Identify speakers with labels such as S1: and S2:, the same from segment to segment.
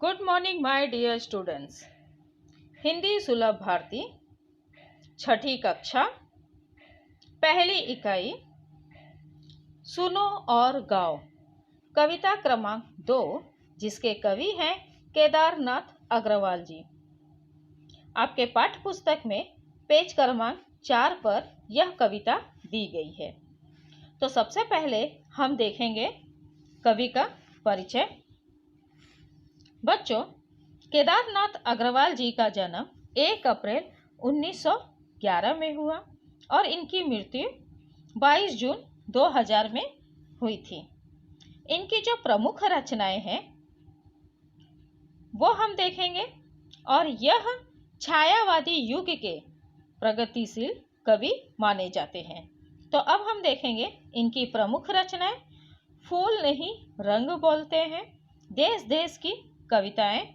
S1: Good morning my dear students. Hindi Sulabh Bharati छठी कक्षा पहली इकाई सुनो और गाओ कविता क्रमांक 2 जिसके कवि हैं केदारनाथ अग्रवाल जी। आपके पाठ्य पुस्तक में पेज क्रमांक 4 पर यह कविता दी गई है। तो सबसे पहले हम देखेंगे कवि का परिचय। बच्चों, केदारनाथ अग्रवाल जी का जन्म 1 अप्रैल 1911 में हुआ और इनकी मृत्यु 22 जून 2000 में हुई थी। इनकी जो प्रमुख रचनाएं हैं वो हम देखेंगे और यह छायावादी युग के प्रगतिशील कवि माने जाते हैं। तो अब हम देखेंगे इनकी प्रमुख रचनाएं। फूल नहीं रंग बोलते हैं, देश देश की कविताएं,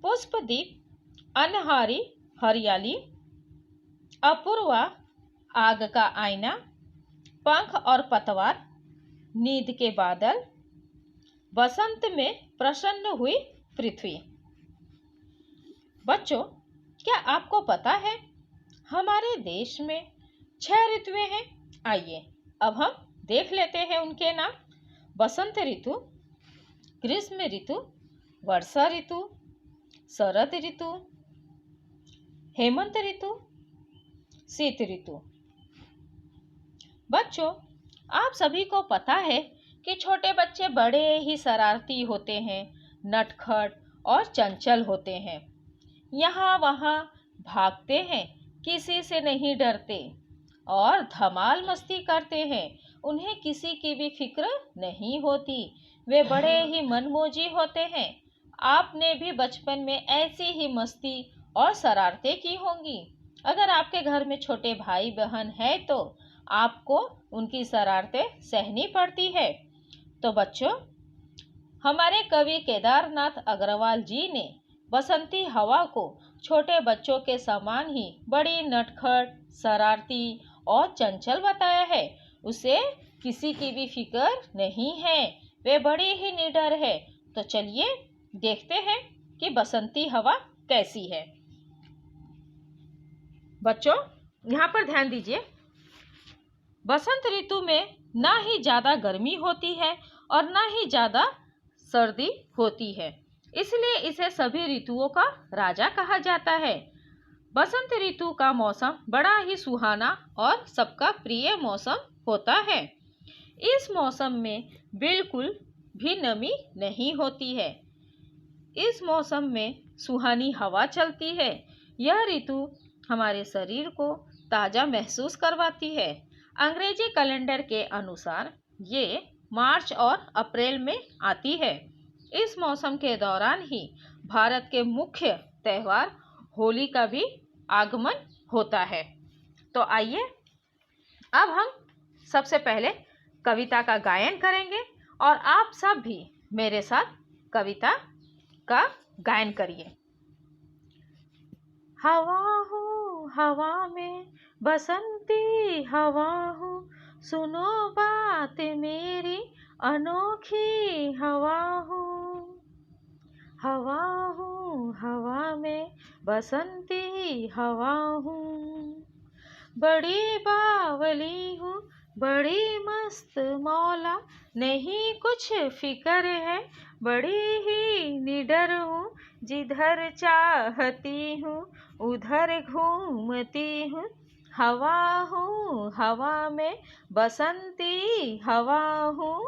S1: पुष्पदीप, अनहारी हरियाली, अपूर्वा, आग का आईना, पंख और पतवार, नींद के बादल, बसंत में प्रसन्न हुई पृथ्वी। बच्चों, क्या आपको पता है हमारे देश में 6 ऋतुएं हैं? आइए अब हम देख लेते हैं उनके नाम। बसंत ऋतु, ग्रीष्म ऋतु, वर्षा ऋतु, शरद ऋतु, हेमंत ऋतु, शीत ऋतु। बच्चों, आप सभी को पता है कि छोटे बच्चे बड़े ही शरारती होते हैं, नटखट और चंचल होते हैं। यहाँ वहाँ भागते हैं, किसी से नहीं डरते और धमाल मस्ती करते हैं। उन्हें किसी की भी फिक्र नहीं होती। वे बड़े ही मनमौजी होते हैं। आपने भी बचपन में ऐसी ही मस्ती और शरारतें की होंगी। अगर आपके घर में छोटे भाई बहन है तो आपको उनकी शरारतें सहनी पड़ती है। तो बच्चों, हमारे कवि केदारनाथ अग्रवाल जी ने बसंती हवा को छोटे बच्चों के समान ही बड़ी नटखट, शरारती और चंचल बताया है। उसे किसी की भी फिक्र नहीं है, वे बड़ी ही निडर है। तो चलिए देखते हैं कि बसंती हवा कैसी है। बच्चों, यहाँ पर ध्यान दीजिए। बसंत ऋतु में ना ही ज़्यादा गर्मी होती है और ना ही ज़्यादा सर्दी होती है, इसलिए इसे सभी ऋतुओं का राजा कहा जाता है। बसंत ऋतु का मौसम बड़ा ही सुहाना और सबका प्रिय मौसम होता है। इस मौसम में बिल्कुल भी नमी नहीं होती है। इस मौसम में सुहानी हवा चलती है। यह ऋतु हमारे शरीर को ताज़ा महसूस करवाती है। अंग्रेजी कैलेंडर के अनुसार ये मार्च और अप्रैल में आती है। इस मौसम के दौरान ही भारत के मुख्य त्यौहार होली का भी आगमन होता है। तो आइए अब हम सबसे पहले कविता का गायन करेंगे और आप सब भी मेरे साथ कविता का गायन करिए। हवा हूँ हवा में बसंती हवा हूँ, सुनो बात मेरी अनोखी हवा हूँ। हवा हूँ हवा में बसंती हवा हूँ, बड़ी बावली हूँ बड़ी मस्त मौला, नहीं कुछ फिक्र है बड़ी ही निडर हूँ, जिधर चाहती हूँ उधर घूमती हूँ। हवा हूँ हवा में बसंती हवा हूँ,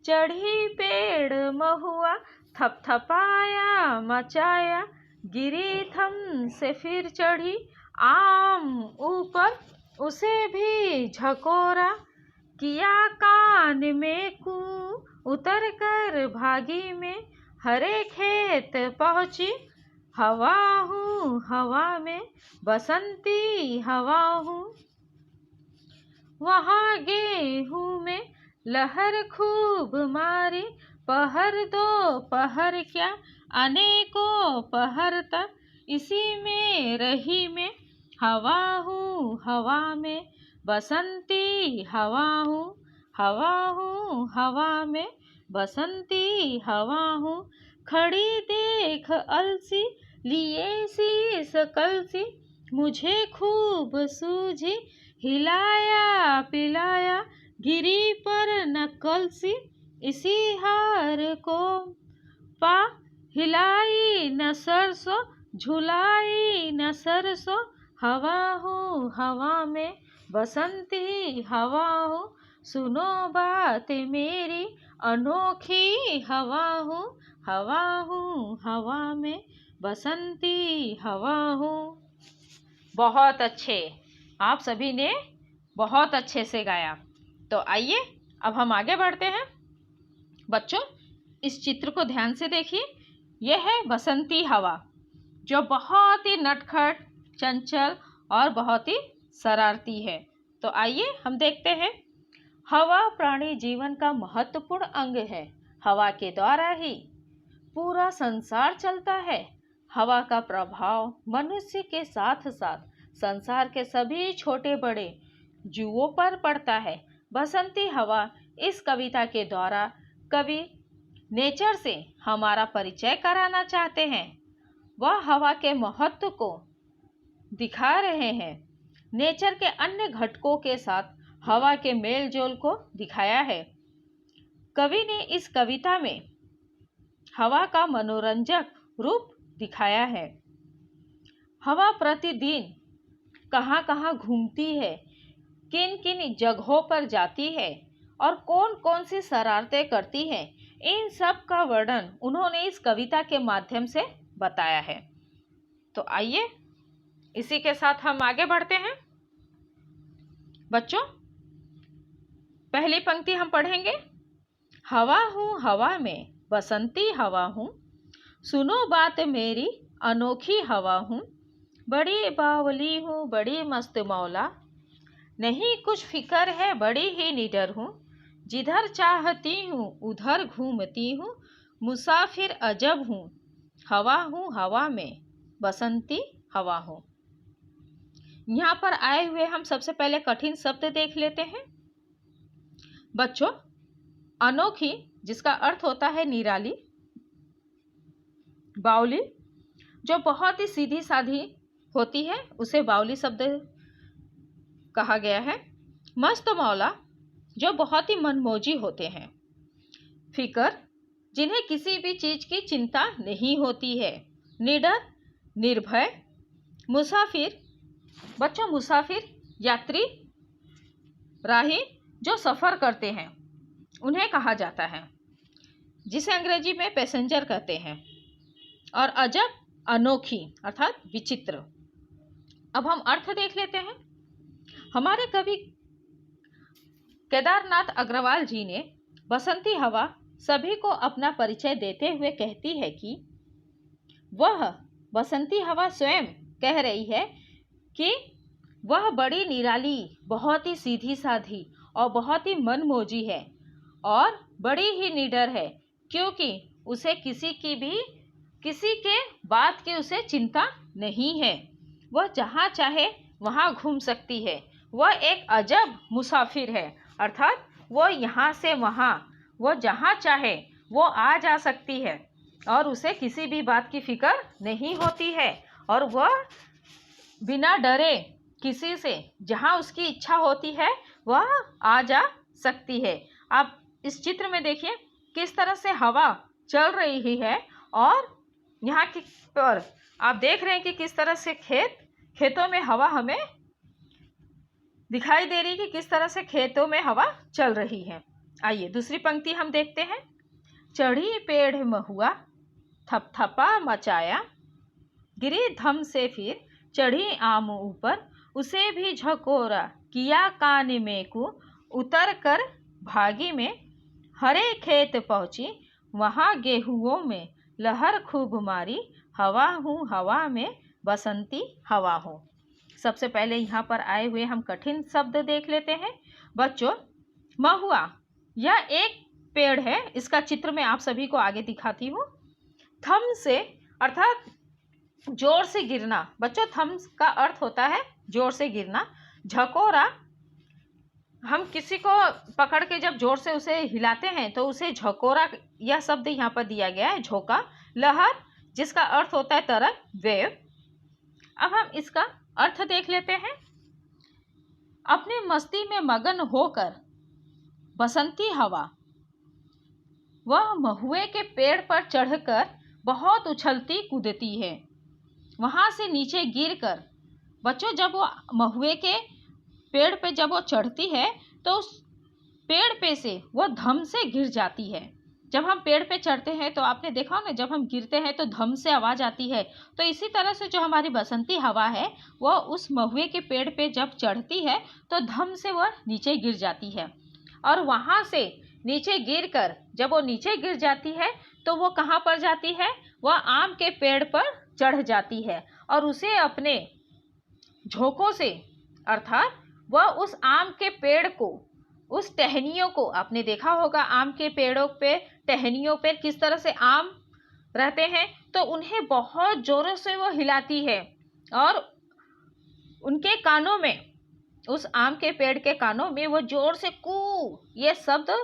S1: चढ़ी पेड़ महुआ थपथपाया मचाया, गिरी थम से फिर चढ़ी आम ऊपर, उसे भी झकोरा किया कान में कू, उतर कर भागी में हरे खेत पहुँची। हवा हूँ हवा में बसंती हवा हूँ, वहाँ गेहूँ में लहर खूब मारी, पहर दो पहर क्या अनेकों पहर तक इसी में रही मैं। हवा हूँ हवा में बसंती हवा हूँ, हवा हूँ हवा में बसंती हवा हूँ, खड़ी देख अलसी, लिए शीस कलसी, मुझे खूब सूझी, हिलाया पिलाया, गिरी पर न कलसी, इसी हार को पा, हिलाई न सरसों, झुलाई न सरसों, हवा हूँ हवा में बसंती हवा हूँ, सुनो बात मेरी अनोखी हवा हूँ, हवा में बसंती हवा हूँ। बहुत अच्छे, आप सभी ने बहुत अच्छे से गाया। तो आइए अब हम आगे बढ़ते हैं। बच्चों, इस चित्र को ध्यान से देखिए। यह है बसंती हवा, जो बहुत ही नटखट, चंचल और बहुत ही शरारती है। तो आइए हम देखते हैं। हवा प्राणी जीवन का महत्वपूर्ण अंग है। हवा के द्वारा ही पूरा संसार चलता है। हवा का प्रभाव मनुष्य के साथ साथ संसार के सभी छोटे बड़े जीवों पर पड़ता है। बसंती हवा इस कविता के द्वारा कवि नेचर से हमारा परिचय कराना चाहते हैं। वह हवा के महत्व को दिखा रहे हैं। नेचर के अन्य घटकों के साथ हवा के मेल जोल को दिखाया है। कवि ने इस कविता में हवा का मनोरंजक रूप दिखाया है। हवा प्रतिदिन कहाँ कहाँ घूमती है, किन किन जगहों पर जाती है और कौन कौन सी शरारतें करती है, इन सब का वर्णन उन्होंने इस कविता के माध्यम से बताया है। तो आइए इसी के साथ हम आगे बढ़ते हैं। बच्चों, पहली पंक्ति हम पढ़ेंगे। हवा हूँ हवा में बसंती हवा हूँ, सुनो बात मेरी अनोखी हवा हूँ, बड़ी बावली हूँ बड़ी मस्त मौला, नहीं कुछ फिकर है बड़ी ही निडर हूँ, जिधर चाहती हूँ उधर घूमती हूँ, मुसाफिर अजब हूँ हवा में बसंती हवा हूँ। यहाँ पर आए हुए हम सबसे पहले कठिन शब्द देख लेते हैं। बच्चों, अनोखी जिसका अर्थ होता है निराली, बावली जो बहुत ही सीधी साधी होती है उसे बावली शब्द कहा गया है। मस्त मौला जो बहुत ही मनमौजी होते हैं। फिकर जिन्हें किसी भी चीज की चिंता नहीं होती है। निडर निर्भय। मुसाफिर, बच्चों मुसाफिर यात्री राही जो सफर करते हैं उन्हें कहा जाता है, जिसे अंग्रेजी में पैसेंजर कहते हैं। और अजब अनोखी अर्थात विचित्र। अब हम अर्थ देख लेते हैं। हमारे कवि केदारनाथ अग्रवाल जी ने बसंती हवा सभी को अपना परिचय देते हुए कहती है कि वह बसंती हवा स्वयं कह रही है कि वह बड़ी निराली, बहुत ही सीधी साधी और बहुत ही मनमौजी है और बड़ी ही निडर है, क्योंकि उसे किसी के बात की उसे चिंता नहीं है। वह जहाँ चाहे वहाँ घूम सकती है। वह एक अजब मुसाफिर है, अर्थात वो यहाँ से वहाँ, वो जहाँ चाहे वो आ जा सकती है और उसे किसी भी बात की फिक्र नहीं होती है और वह बिना डरे किसी से जहाँ उसकी इच्छा होती है वह आ जा सकती है। आप इस चित्र में देखिए किस तरह से हवा चल रही है और यहाँ की पर आप देख रहे हैं कि किस तरह से खेतों में हवा हमें दिखाई दे रही है कि किस तरह से खेतों में हवा चल रही है। आइए दूसरी पंक्ति हम देखते हैं। चढ़ी पेड़ महुआ थपथपा मचाया, गिरी धम से फिर चढ़ी आम ऊपर, उसे भी झकोरा किया कान में को, उतर कर भागी में हरे खेत पहुंची, वहां गेहुओं में लहर खूब मारी, हवा हूँ हवा में बसंती हवा हूँ। सबसे पहले यहाँ पर आए हुए हम कठिन शब्द देख लेते हैं। बच्चों, महुआ यह एक पेड़ है, इसका चित्र मैं आप सभी को आगे दिखाती हूँ। थम से अर्थात जोर से गिरना। बच्चों, थम का अर्थ होता है जोर से गिरना। झकोरा हम किसी को पकड़ के जब जोर से उसे हिलाते हैं तो उसे झकोरा, यह शब्द यहाँ पर दिया गया है, झोंका। लहर, जिसका अर्थ होता है तरंग, वेव। अब हम इसका अर्थ देख लेते हैं। अपनी मस्ती में मगन होकर बसंती हवा वह महुए के पेड़ पर चढ़कर बहुत उछलती कूदती है, वहाँ से नीचे गिरकर। बच्चों, जब वो महुए के पेड़ पे जब वो चढ़ती है तो उस पेड़ पे से वो धम से गिर जाती है। जब हम पेड़ पे चढ़ते हैं तो आपने देखा ना, जब हम गिरते हैं तो धम से आवाज़ आती है। तो इसी तरह से जो हमारी बसंती हवा है वह उस महुए के पेड़ पे जब चढ़ती है तो धम से वह नीचे गिर जाती है, और वहाँ से नीचे गिरकर जब वो नीचे गिर जाती है तो वो कहाँ पर जाती है? वह आम के पेड़ पर चढ़ जाती है और उसे अपने झोंकों से, अर्थात वह उस आम के पेड़ को, उस टहनियों को, आपने देखा होगा आम के पेड़ों पे टहनियों पे किस तरह से आम रहते हैं, तो उन्हें बहुत जोरों से वो हिलाती है और उनके कानों में, उस आम के पेड़ के कानों में वो जोर से कू ये शब्द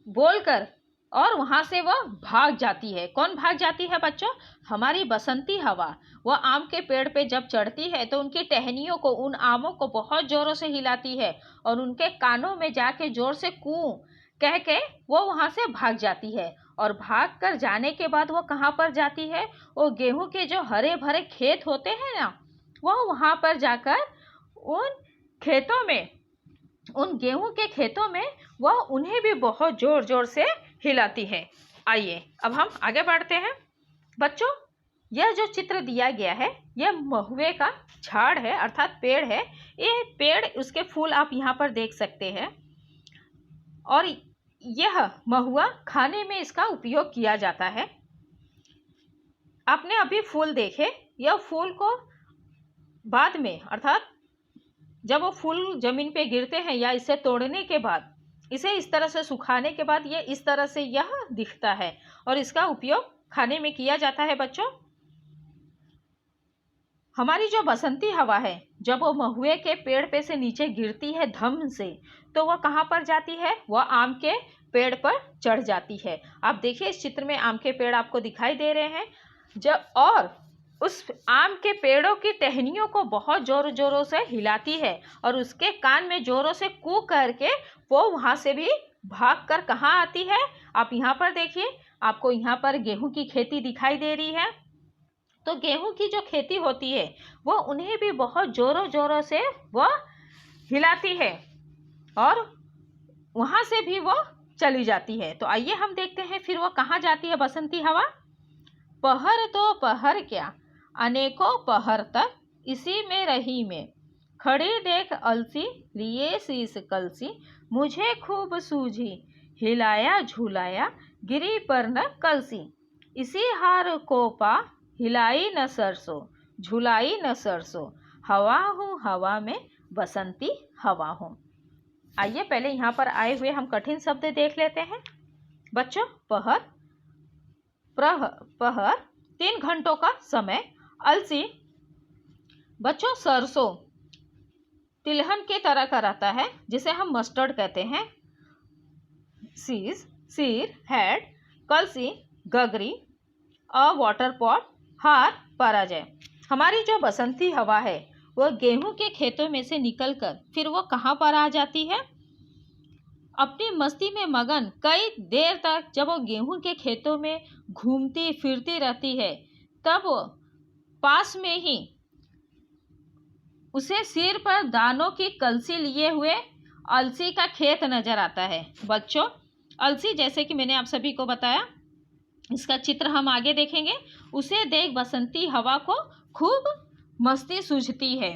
S1: बोलकर और वहाँ से वह भाग जाती है। कौन भाग जाती है बच्चों? हमारी बसंती हवा। वह आम के पेड़ पे जब चढ़ती है तो उनकी टहनियों को, उन आमों को बहुत जोरों से हिलाती है और उनके कानों में जाके जोर से कू कह के वो वहाँ से भाग जाती है। और भाग कर जाने के बाद वो कहाँ पर जाती है? वो गेहूं के जो हरे भरे खेत होते हैं ना, वह वहाँ पर जाकर उन खेतों में, उन गेहूं के खेतों में वह उन्हें भी बहुत जोर जोर से हिलाती है। आइए अब हम आगे बढ़ते हैं। बच्चों, यह जो चित्र दिया गया है यह महुए का झाड़ है, अर्थात पेड़ है। ये पेड़, उसके फूल आप यहाँ पर देख सकते हैं, और यह महुआ खाने में इसका उपयोग किया जाता है। आपने अभी फूल देखे, यह फूल को बाद में, अर्थात जब वो फूल जमीन पे गिरते हैं या इसे तोड़ने के बाद, इसे इस तरह से सुखाने के बाद ये इस तरह से यह दिखता है और इसका उपयोग खाने में किया जाता है। बच्चों, हमारी जो बसंती हवा है, जब वो महुए के पेड़ पे से नीचे गिरती है धम से, तो वह कहाँ पर जाती है? वह आम के पेड़ पर चढ़ जाती है। आप देखिए इस चित्र में आम के पेड़ आपको दिखाई दे रहे हैं, जब और उस आम के पेड़ों की टहनियों को बहुत जोर जोरों से हिलाती है और उसके कान में जोरों से कू करके वो वहाँ से भी भाग कर कहाँ आती है? आप यहाँ पर देखिए, आपको यहाँ पर गेहूं की खेती दिखाई दे रही है। तो गेहूं की जो खेती होती है वो उन्हें भी बहुत जोरों जोरों से वह हिलाती है और वहाँ से भी वो चली जाती है। तो आइए हम देखते हैं फिर वो कहाँ जाती है बसंती हवा। पहर तो पहर क्या, अनेकों पहर तक इसी में रही मैं, खड़ी देख अलसी लिए शीस कलसी, मुझे खूब सूझी हिलाया झुलाया गिरी पर न कलसी, इसी हार को पा हिलाई न सरसों झुलाई न सरसों, हवा हूँ हवा में बसंती हवा हूँ। आइए पहले यहाँ पर आए हुए हम कठिन शब्द देख लेते हैं। बच्चों, पहर, पहर 3 घंटों का समय। अलसी, बच्चों सरसों तिलहन की तरह का रहता है जिसे हम मस्टर्ड कहते हैं। शीस, सिर, हेड, कलसी, गगरी, अ वाटर पॉट, हार, पराजय। हमारी जो बसंती हवा है वह गेहूं के खेतों में से निकलकर फिर वो कहाँ पर आ जाती है? अपनी मस्ती में मगन कई देर तक जब वो गेहूं के खेतों में घूमती फिरती रहती है, तब पास में ही उसे सिर पर दानों की कलसी लिए हुए अलसी का खेत नजर आता है। बच्चों, अलसी, जैसे कि मैंने आप सभी को बताया, इसका चित्र हम आगे देखेंगे। उसे देख बसंती हवा को खूब मस्ती सूझती है।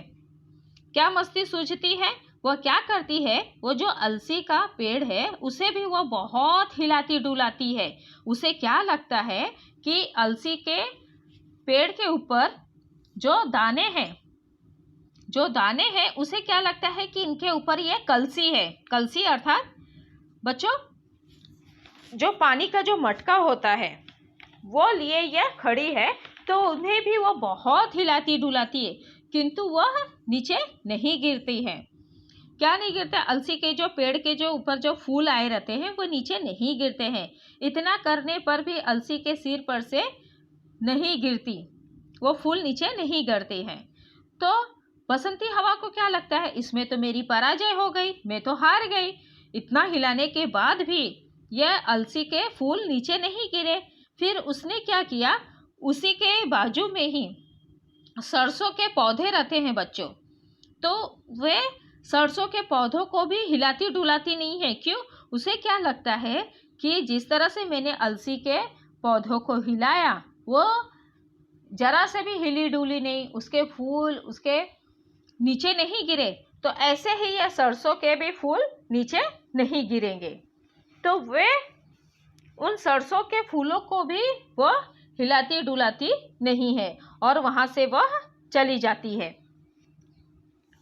S1: क्या मस्ती सूझती है? वह क्या करती है? वो जो अलसी का पेड़ है उसे भी वो बहुत हिलाती डुलाती है। उसे क्या लगता है कि अलसी के पेड़ के ऊपर जो दाने हैं उसे क्या लगता है कि इनके ऊपर ये कलसी है। कलसी अर्थात बच्चों जो पानी का जो मटका होता है वो लिए यह खड़ी है, तो उन्हें भी वो बहुत हिलाती डुलाती है, किंतु वह नीचे नहीं गिरती है। क्या नहीं गिरते? अलसी के जो पेड़ के जो ऊपर जो फूल आए रहते हैं वो नीचे नहीं गिरते हैं। इतना करने पर भी अलसी के सिर पर से नहीं गिरती, वो फूल नीचे नहीं गिरते हैं। तो बसंती हवा को क्या लगता है, इसमें तो मेरी पराजय हो गई, मैं तो हार गई। इतना हिलाने के बाद भी यह अलसी के फूल नीचे नहीं गिरे। फिर उसने क्या किया, उसी के बाजू में ही सरसों के पौधे रहते हैं बच्चों, तो वे सरसों के पौधों को भी हिलाती डुलाती नहीं है। क्यों? उसे क्या लगता है कि जिस तरह से मैंने अलसी के पौधों को हिलाया, वो जरा से भी हिली डुली नहीं, उसके फूल उसके नीचे नहीं गिरे, तो ऐसे ही ये सरसों के भी फूल नीचे नहीं गिरेंगे। तो वे उन सरसों के फूलों को भी वो हिलाती डुलाती नहीं है और वहाँ से वह चली जाती है।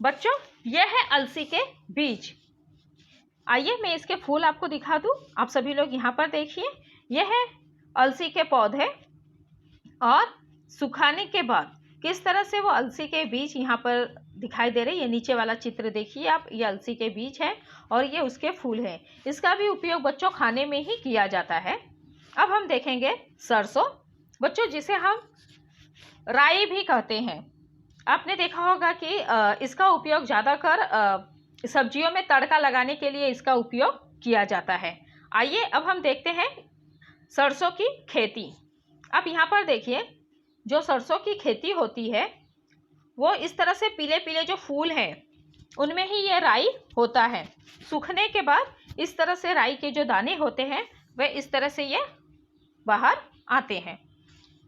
S1: बच्चों, यह है अलसी के बीज। आइए मैं इसके फूल आपको दिखा दूँ। आप सभी लोग यहाँ पर देखिए, यह है अलसी के पौधे और सुखाने के बाद किस तरह से वो अलसी के बीज यहाँ पर दिखाई दे रहे हैं। ये नीचे वाला चित्र देखिए आप, ये अलसी के बीज है और ये उसके फूल हैं। इसका भी उपयोग बच्चों खाने में ही किया जाता है। अब हम देखेंगे सरसों बच्चों, जिसे हम राई भी कहते हैं। आपने देखा होगा कि इसका उपयोग ज़्यादातर सब्जियों में तड़का लगाने के लिए इसका उपयोग किया जाता है। आइए अब हम देखते हैं सरसों की खेती। अब यहाँ पर देखिए, जो सरसों की खेती होती है वो इस तरह से पीले पीले जो फूल हैं उनमें ही ये राई होता है। सूखने के बाद इस तरह से राई के जो दाने होते हैं वे इस तरह से ये बाहर आते हैं।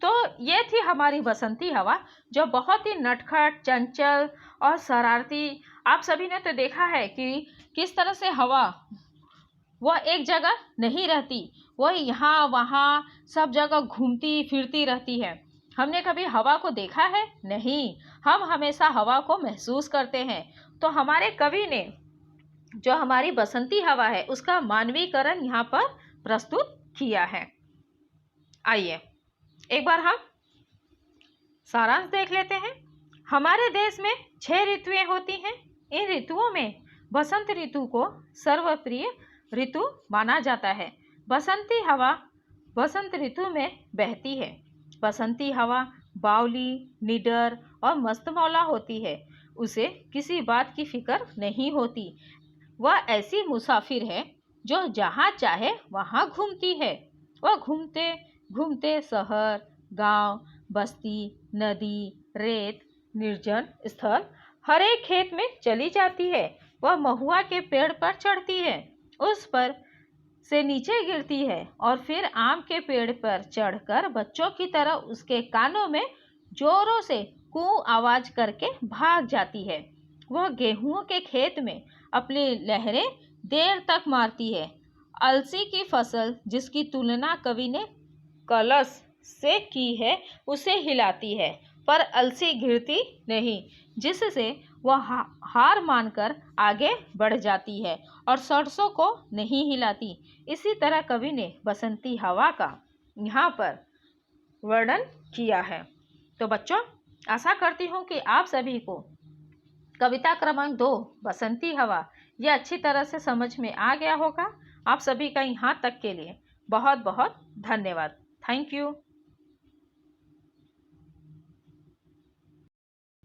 S1: तो ये थी हमारी बसंती हवा, जो बहुत ही नटखट, चंचल और शरारती। आप सभी ने तो देखा है कि किस तरह से हवा वह एक जगह नहीं रहती, वह यहाँ वहाँ सब जगह घूमती फिरती रहती है। हमने कभी हवा को देखा है? नहीं, हम हमेशा हवा को महसूस करते हैं। तो हमारे कवि ने जो हमारी बसंती हवा है उसका मानवीकरण यहाँ पर प्रस्तुत किया है। आइए एक बार हम सारांश देख लेते हैं। हमारे देश में 6 ऋतुएं होती हैं। इन ऋतुओं में बसंत ऋतु को सर्वप्रिय ऋतु माना जाता है। बसंती हवा बसंत ऋतु में बहती है। बसंती हवा बावली, निडर और मस्तमौला होती है। उसे किसी बात की फिक्र नहीं होती। वह ऐसी मुसाफिर है जो जहाँ चाहे वहाँ घूमती है। वह घूमते घूमते शहर, गांव, बस्ती, नदी, रेत, निर्जन स्थल, हर एक खेत में चली जाती है। वह महुआ के पेड़ पर चढ़ती है, उस पर से नीचे गिरती है और फिर आम के पेड़ पर चढ़कर बच्चों की तरह उसके कानों में जोरों से कू आवाज करके भाग जाती है। वह गेहूं के खेत में अपनी लहरें देर तक मारती है। अलसी की फसल, जिसकी तुलना कवि ने कलश से की है, उसे हिलाती है, पर अलसी गिरती नहीं, जिससे वह हार मानकर आगे बढ़ जाती है और सरसों को नहीं हिलाती। इसी तरह कवि ने बसंती हवा का यहाँ पर वर्णन किया है। तो बच्चों, आशा करती हूँ कि आप सभी को कविता क्रमांक 2 बसंती हवा यह अच्छी तरह से समझ में आ गया होगा। आप सभी का यहाँ तक के लिए बहुत बहुत धन्यवाद। Thank you.